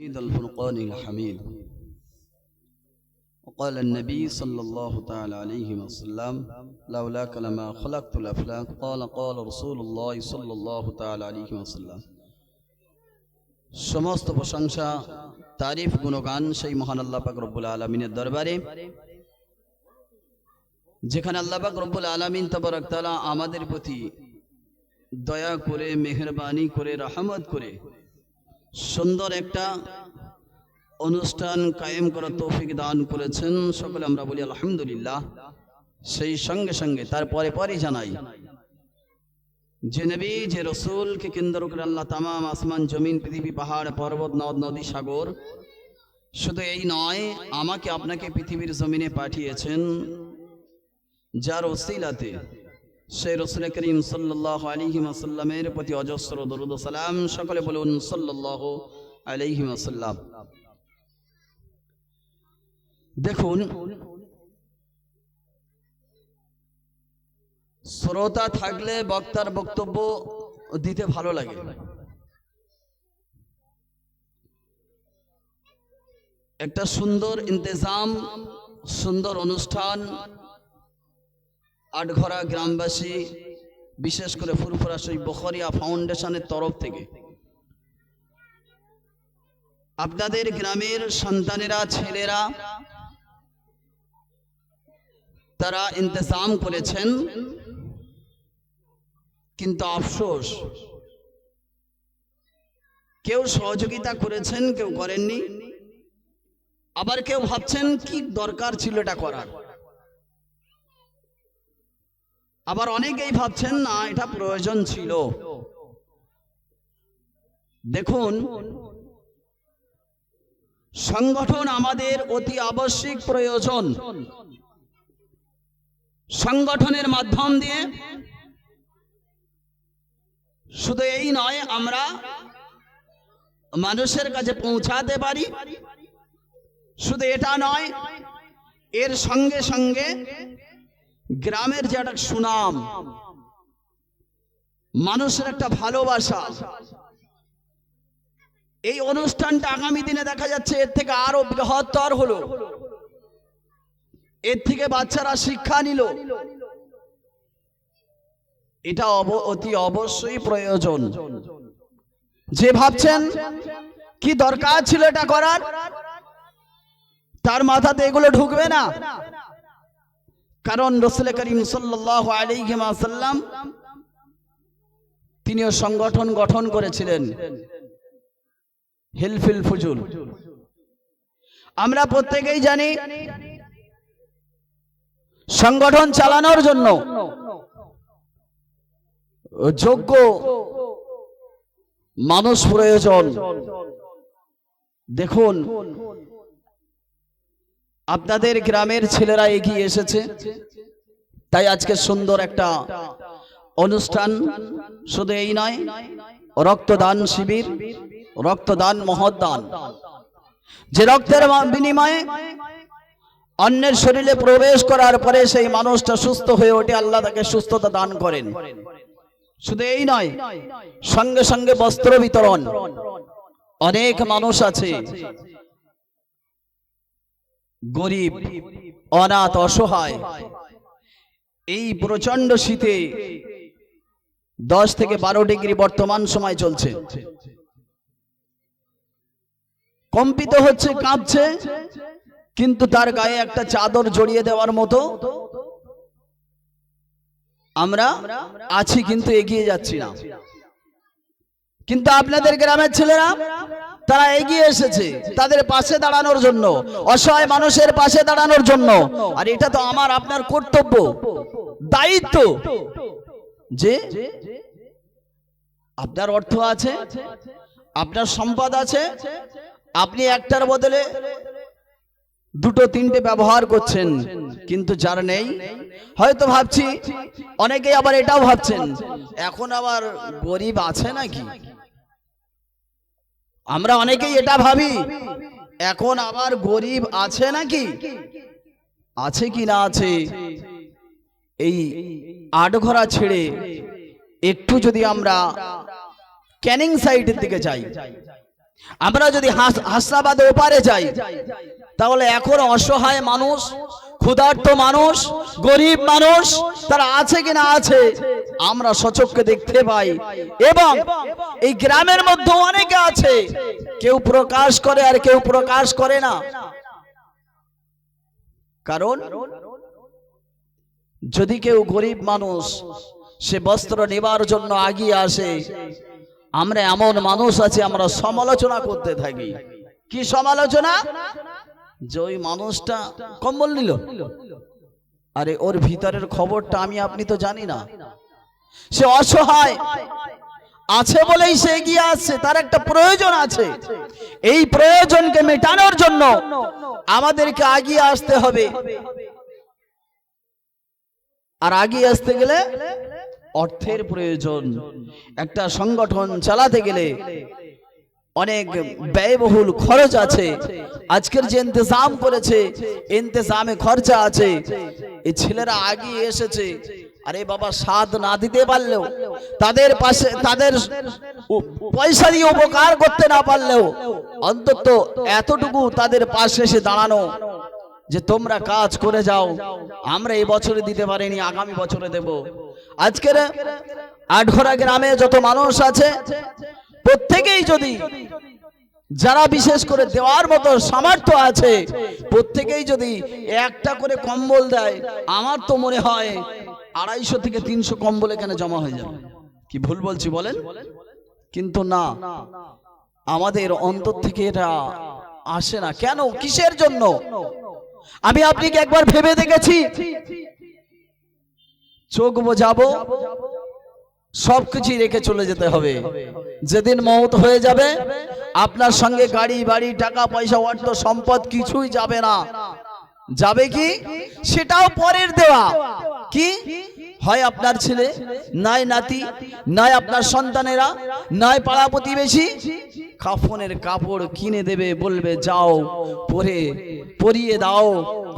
الفرقان الحميد. وقال النبي صلى الله تعالى عليه وسلم لولاك لما خلقت الأفلاك قال رسول الله صلى الله تعالى عليه وسلم. সমস্ত প্রশংসা তারিফ গুণগান সেই মহান আল্লাহ পাক রব্বুল আলামিনের দরবারে, যেখানে আল্লাহ পাক রব্বুল আলামিন তাবারক তাআলা আমাদের প্রতি দয়া করে, মেহেরবানি করে, রহমত করে সুন্দর একটা অনুষ্ঠান কায়েম করার তৌফিক দান করেছেন। সকলে আমরা বলি আলহামদুলিল্লাহ। সেই সঙ্গে সঙ্গে তারপরে পরই জানাই যে নবী, যে রসুলকে কেন্দ্র করে আল্লাহ তামাম আসমান, জমিন, পৃথিবী, পাহাড়, পর্বত, নদ নদী, সাগর, শুধু এই নয়, আমাকে আপনাকে পৃথিবীর জমিনে পাঠিয়েছেন, যার ওসিলাতে সেই রসুল করিম সাল্লাল্লাহু আলাইহি ওয়াসাল্লামের প্রতি অজস্র দরুদ ও সালাম। সকলে বলুন সাল্লাল্লাহু আলাইহি ওয়াসাল্লাম। দেখুন, শ্রোতা থাকলে বক্তার বক্তব্য দিতে ভালো লাগে। একটা সুন্দর ইন্তেজাম, সুন্দর অনুষ্ঠান আটঘরা গ্রামবাসী, বিশেষ করে ফুরফুরা শরীফ বখরিয়া ফাউন্ডেশনের তরফ থেকে আপনাদের গ্রামের সন্তানেরা, ছেলেরা তারা ইন্তজাম করেছেন, কিন্তু আফসোস কেউ সহযোগিতা করেছেন, কেউ করেননি। আবার কেউ ভাবছেন কি দরকার ছিল এটা করার, আবার অনেকেই ভাবছেন না এটা প্রয়োজন ছিল। দেখুন, সংগঠন আমাদের অতি আবশ্যিক প্রয়োজন। সংগঠনের মাধ্যম দিয়ে শুধু এই নয়, আমরা মানুষের কাছে পৌঁছাতে পারি। শুধু এটা নয়, এর সঙ্গে সঙ্গে গ্রামের যে একটা সুনাম, মানুষের একটা ভালোবাসা, এই অনুষ্ঠানটা আগামী দিনে দেখা যাচ্ছে এর থেকে আরো বৃহত্তর হলো, এর থেকে বাচ্চারা শিক্ষা নিল। এটা অতি অবশ্যই প্রয়োজন। যে ভাবছেন কি দরকার ছিল এটা করার, তার মাথাতে এগুলো ঢুকবে না। কারণ রাসূল করিম সাল্লাল্লাহু আলাইহি ওয়াসাল্লাম তিনিও সংগঠন গঠন করেছিলেন, হিলফুল ফুজুল। আমরা প্রত্যেকেই জানি সংগঠন চালানোর জন্য যোগ্য মানুষ প্রয়োজন। দেখুন, আপনাদের গ্রামের ছেলেরা এগিয়ে এসেছে, তাই আজকে সুন্দর একটা অনুষ্ঠান। শুধু এই নয়, রক্তদান শিবির, রক্তদান মহৎদান, যে রক্তের বিনিময়ে অন্যের শরীরে প্রবেশ করার পরে সেই মানুষটা সুস্থ হয়ে ওঠে, আল্লাহ তাকে সুস্থতা দান করেন। শুধু এই নয়, সঙ্গে সঙ্গে বস্ত্র বিতরণ। অনেক মানুষ আছে গরিব, অনাথ, অসহায়। এই প্রচন্ড শীতে 10 থেকে 12 ডিগ্রি বর্তমান সময় চলছে, কম্পিত হচ্ছে, কাঁপছে, কিন্তু তার গায়ে একটা চাদর জড়িয়ে দেওয়ার মতো আমরা আছি, কিন্তু এগিয়ে যাচ্ছি না। কিন্তু আপনাদের গ্রামের ছেলেরা তারা এগিয়ে এসেছে তাদের পাশে দাঁড়ানোর জন্য, অসহায় মানুষের পাশে দাঁড়ানোর জন্য। আর এটা তো আমার আপনার কর্তব্য, দায়িত্ব, যে আপনার অর্থ আছে, আপনার সম্পদ আছে, আপনি একটার বদলে 2-3টে ব্যবহার করছেন, কিন্তু যার নেই, হয়তো ভাবছি অনেকেই আবার এটাও ভাবছেন এখন আবার গরিব আছে নাকি। আমরা অনেকেই এটা ভাবি, এখন আবার গরিব আছে নাকি। আছে কি না আছে, এই আটঘরা ছেড়ে একটু যদি আমরা ক্যানিং সাইডের দিকে যাই, আমরা যদি হাসনাবাদে ওপারে যাই তাহলে এখন অসহায় মানুষ, ক্ষুধার্ত মানুষ, গরিব মানুষ তারা আছে কিনা আছে আমরা সচক্ষে দেখতে পাই। এবং এই গ্রামের মধ্যে অনেকে আছে, কেউ প্রকাশ করে আর কেউ প্রকাশ করে না। কারণ যদি কেউ গরিব মানুষ সে বস্ত্র নেবার জন্য এগিয়ে আসে, আমরা এমন মানুষ আছে আমরা সমালোচনা করতে থাকি। কি সমালোচনা? যে ওই মানুষটা কম্বল নিল, আরে ওর ভিতরের খবরটা আমি আপনি তো জানি না। সে অসহায় আছে বলেই সে এগিয়ে আসছে, তার একটা প্রয়োজন আছে। এই প্রয়োজনকে মেটানোর জন্য আমাদেরকে এগিয়ে আসতে হবে। আর এগিয়ে আসতে গেলে অর্থের প্রয়োজন। একটা সংগঠন চালাতে গেলে অনেক ব্যয়বহুল খরচ আছে। আজকের যে ইন্তজাম করেছে ইন্তজামে খরচা আছে। এই ছেলেরা এগিয়ে এসেছে, আরে বাবা সাধ না দিতে পারলেও, তাদের পাশে তাদের পয়সা দিয়ে উপকার করতে না পারলেও অন্তত এতটুকু তাদের পাশে এসে দাঁড়ানো যে তোমরা কাজ করে যাও, আমরা এই বছরে দিতে পারিনি আগামী বছরে দেব। আজকের আটঘরা গ্রামে যত মানুষ আছে প্রত্যেকেই যদি, যারা বিশেষ করে দেওয়ার মতো সামর্থ্য আছে, প্রত্যেকেই যদি একটা করে কম্বল দেয়, আমার তো মনে হয় 250 থেকে 300 কম্বল এখানে জমা হয়ে যাবে। কি ভুল বলছি বলেন? কিন্তু না, আমাদের অন্তর থেকে এটা আসে না। কেন? কিসের জন্য? আমি আপনাকে একবার ভেবে দেখেছি, চোখ বোঝাবো, সবকিছু রেখে চলে যেতে হবে। যেদিন মওত হয়ে যাবে আপনার সঙ্গে গাড়ি বাড়ি টাকা পয়সা অর্থ সম্পদ কিছুই যাবে না। যাবে কি? সেটাও পরের দেওয়া। কি হয়? আপনার ছেলে, নয় নাতি, নয় আপনার সন্তানেরা, নয় পাড়া প্রতিবেশী কাফনের কাপড় কিনে দেবে, বলবে যাও পরিয়ে দাও,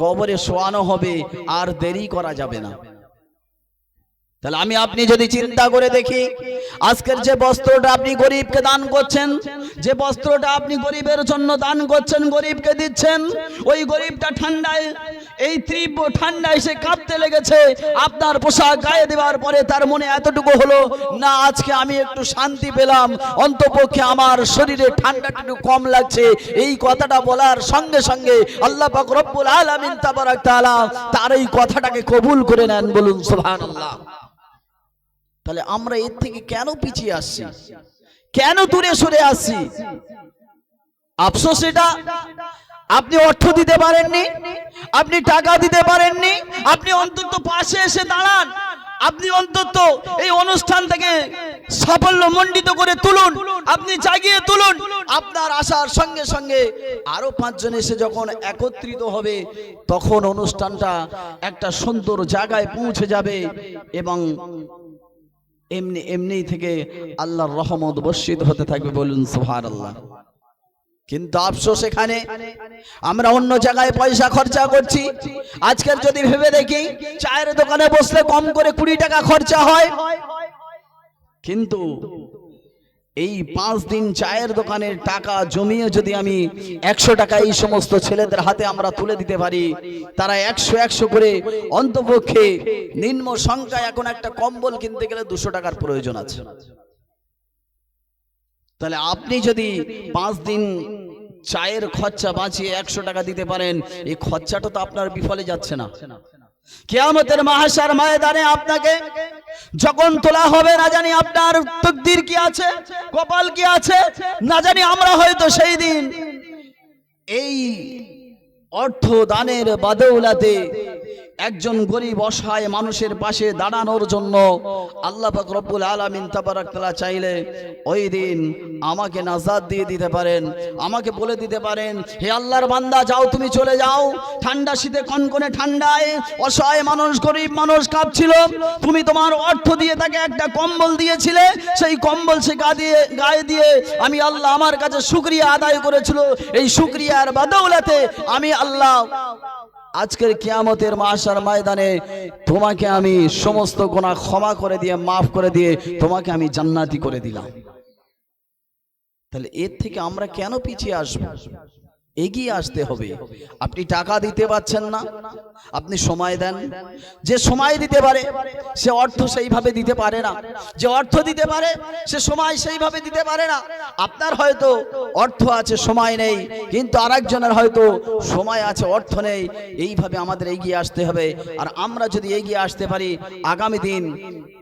কবরে শোয়ানো হবে, আর দেরি করা যাবে না। তাহলে আমি আপনি যদি চিন্তা করে দেখি, আজকের যে বস্ত্রটা আপনি গরিবকে দান করছেন, যে বস্ত্রটা আপনি গরিবের জন্য দান করছেন, গরিবকে দিচ্ছেন, ওই গরিবটা ঠান্ডায়, এই তীব্র ঠান্ডায় সে কাঁপতে লেগেছে, আপনার পোশাক গায়ে দেওয়ার পরে তার মনে এতটুকু হলো না, আজকে আমি একটু শান্তি পেলাম, অন্তপক্ষে আমার শরীরে ঠান্ডাটা একটু কম লাগছে। এই কথাটা বলার সঙ্গে সঙ্গে আল্লাহ পাক রব্বুল আলামিন তাবারাক তাআলা তার এই কথাটাকে কবুল করে নেন। বলুন সুবহানাল্লাহ। তাহলে আমরা এর থেকে কেন পিছিয়ে আসছি? কেন দূরে সরে আসছি? আফসোস এটা, আপনি অর্থ দিতে পারেননি, আপনি টাকা দিতে পারেননি, আপনি অন্তত পাশে এসে দাঁড়ান, আপনি অন্তত এই অনুষ্ঠান থেকে সাফল্য মণ্ডিত করে তুলুন, আপনি জাগিয়ে তুলুন। আপনার আসার সঙ্গে সঙ্গে আরো 5 জন এসে যখন একত্রিত হবে, তখন অনুষ্ঠানটা একটা সুন্দর জায়গায় পৌঁছে যাবে এবং এমনি এমনি থেকে আল্লাহর রহমত বর্ষিত হতে থাকবে। বলুন সুবহানাল্লাহ। কিন্তু আফসোস, এখানে আমরা অন্য জায়গায় পয়সা খরচা করছি। আজকের যদি ভেবে দেখি, চায়ের দোকানে বসলে কম করে 20 টাকা খরচা হয়, কিন্তু এই 5 দিন চায়ের দোকানের টাকা জমিয়ে যদি আমি 100 টাকা এই সমস্ত ছেলেদের হাতে আমরা তুলে দিতে পারি, তারা 100 করে অন্তপক্ষে নিম্ন সংখ্যায় এখন একটা কম্বল কিনতে গেলে 200 টাকার প্রয়োজন আছে। তাহলে আপনি যদি 5 দিন চায়ের খরচা বাঁচিয়ে 100 টাকা দিতে পারেন, এই খরচাটা তো আপনার বিফলে যাচ্ছে না। কিয়ামতের মাহশার ময়দানে আপনাকে যখন তোলা হবে, না জানি আপনার তকদির কি আছে, কপাল কি আছে, না জানি আমরা হয়তো সেই দিন এই অর্থ দানের বাদৌলাতে একজন গরিব অসহায় মানুষের পাশে দাঁড়ানোর জন্য আল্লাহ পাক রব্বুল আলামিন তাবারাক তাআলা চাইলে ওই দিন আমাকে নাজাত দিয়ে দিতে পারেন, আমাকে বলে দিতে পারেন, হে আল্লাহর বান্দা যাও, তুমি চলে যাও। ঠান্ডা শীতে কনকনে ঠান্ডায় অসহায় মানুষ, গরিব মানুষ কাঁপছিল, তুমি তোমার অর্থ দিয়ে তাকে একটা কম্বল দিয়েছিলে, সেই কম্বল সে গায়ে দিয়ে আমি আল্লাহ আমার কাছে শুকরিয়া আদায় করেছিল। এই শুকরিয়ার বাদৌলাতে আমি আল্লাহ আজকের কিয়ামতের মাহশার ময়দানে তোমাকে আমি সমস্ত গুনাহ ক্ষমা করে দিয়ে, মাফ করে দিয়ে তোমাকে আমি জান্নাতি করে দিলাম। তাহলে এর থেকে আমরা কেন পিছিয়ে আসব? এগিয়ে আসতে হবে। আপনি টাকা দিতে পারছেন না, আপনি সময় দেন। যে সময় দিতে পারে সে অর্থ সেইভাবে দিতে পারে না, যে অর্থ দিতে পারে সে সময় সেইভাবে দিতে পারে না। আপনার হয়তো অর্থ আছে সময় নেই, কিন্তু আরেকজনের হয়তো সময় আছে অর্থ নেই। এইভাবে আমাদের এগিয়ে আসতে হবে। আর আমরা যদি এগিয়ে আসতে পারি, আগামী দিন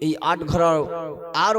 এই আটঘর আর